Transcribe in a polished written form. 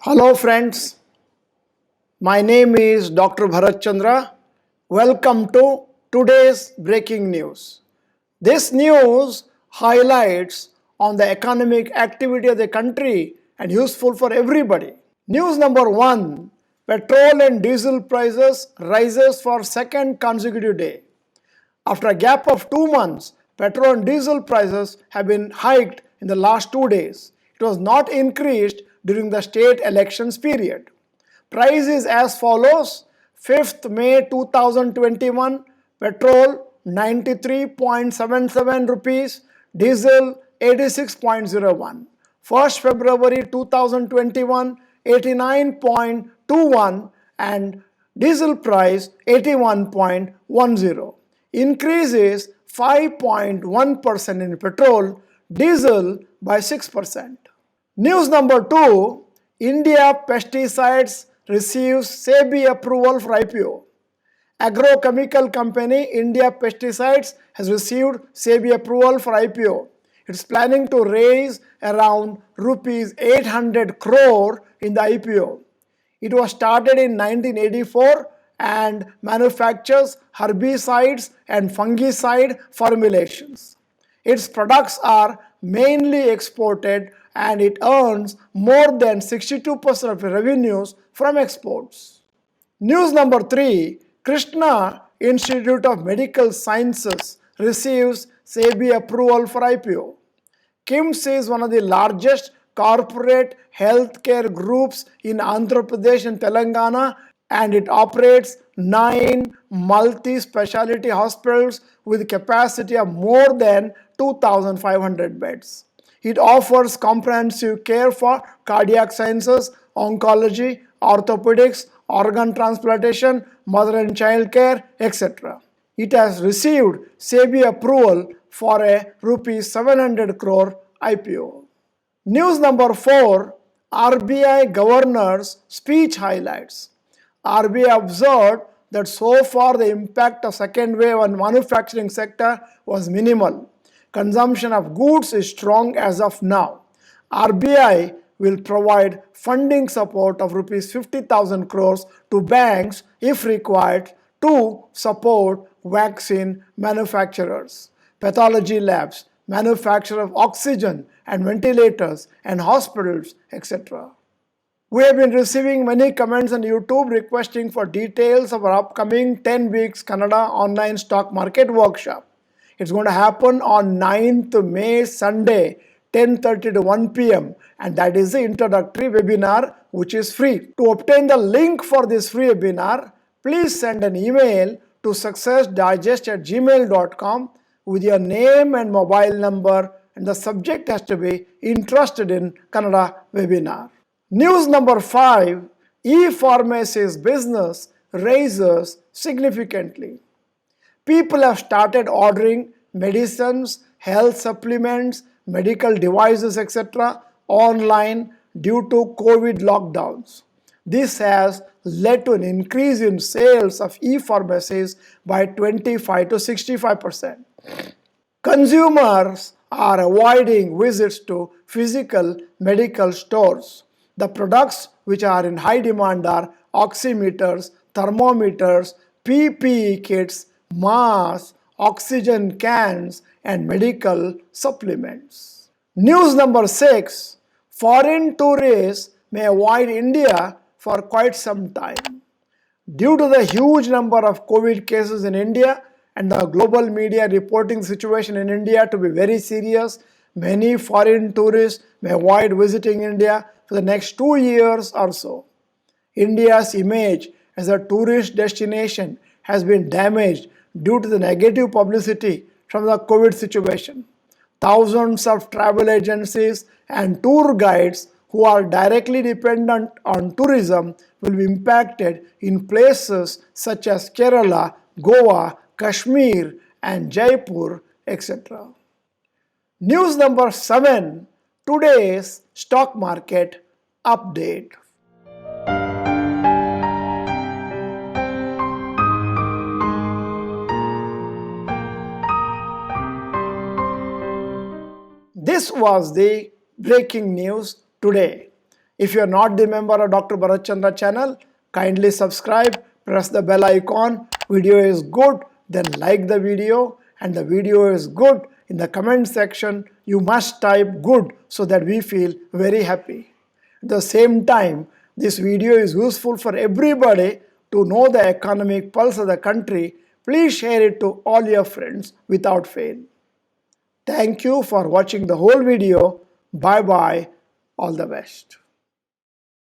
Hello friends, my name is Dr.Bharath Chandra. Welcome to today's breaking news. This news highlights on the economic activity of the country and useful for everybody. News number 1, petrol and diesel prices rises for second consecutive day. After a gap of 2 months, petrol and diesel prices have been hiked in the last 2 days. It was not increased during the state elections period. Price is as follows: 5th May 2021, petrol 93.77 rupees, diesel 86.01. 1st February 2021, 89.21 and diesel price 81.10. Increase is 5.1% in petrol, diesel by 6%. News number 2, India Pesticides receives SEBI approval for IPO. Agrochemical Company India Pesticides has received SEBI approval for IPO. It's planning to raise around Rs.800 Crore in the IPO. It was started in 1984 and manufactures herbicides and fungicide formulations. Its products are mainly exported and it earns more than 62% of revenues from exports. News number 3, Krishna Institute of Medical Sciences receives SEBI approval for IPO. KIMS is one of the largest corporate healthcare groups in Andhra Pradesh and Telangana, and it operates 9 multi-speciality hospitals with capacity of more than 2,500 beds. It offers comprehensive care for cardiac sciences, oncology, orthopedics, organ transplantation, mother and child care, etc. It has received SEBI approval for a Rs.700 crore IPO. News number 4, RBI Governor's speech highlights. RBI observed that so far the impact of second wave on manufacturing sector was minimal. Consumption of goods is strong as of now. RBI will provide funding support of Rs 50,000 crores to banks if required to support vaccine manufacturers, Pathology Labs, manufacturer of oxygen and ventilators and hospitals, etc. We have been receiving many comments on YouTube requesting for details of our upcoming 10 weeks Kannada online stock market workshop. It's going to happen on 9th May Sunday, 10:30 to 1 p.m. and that is the introductory webinar which is free. To obtain the link for this free webinar, please send an email to successdigest@gmail.com with your name and mobile number, and the subject has to be interested in Kannada webinar. News number 5, E-pharmacies Business raises significantly. People have started ordering medicines, health supplements, medical devices, etc. online due to COVID lockdowns. This has led to an increase in sales of e-pharmacies by 25 to 65%. Consumers are avoiding visits to physical medical stores. The products which are in high demand are Oximeters, Thermometers, PPE Kits, masks, oxygen cans, and medical supplements. News number 6, foreign tourists may avoid India for quite some time. Due to the huge number of COVID cases in India and the global media reporting the situation in India to be very serious, many foreign tourists may avoid visiting India for the next 2 years or so. India's image as a tourist destination has been damaged due to the negative publicity from the COVID situation. Thousands of travel agencies and tour guides who are directly dependent on tourism will be impacted in places such as Kerala, Goa, Kashmir and Jaipur, etc. News number 7, today's stock market update. This was the breaking news today. If you are not the member of Dr. Bharath Chandra channel, kindly subscribe, press the bell icon. Video is good, then like the video, and the video is good. In the comment section, you must type good so that we feel very happy. At the same time, this video is useful for everybody to know the economic pulse of the country. Please share it to all your friends without fail. Thank you for watching the whole video. Bye bye. All the best.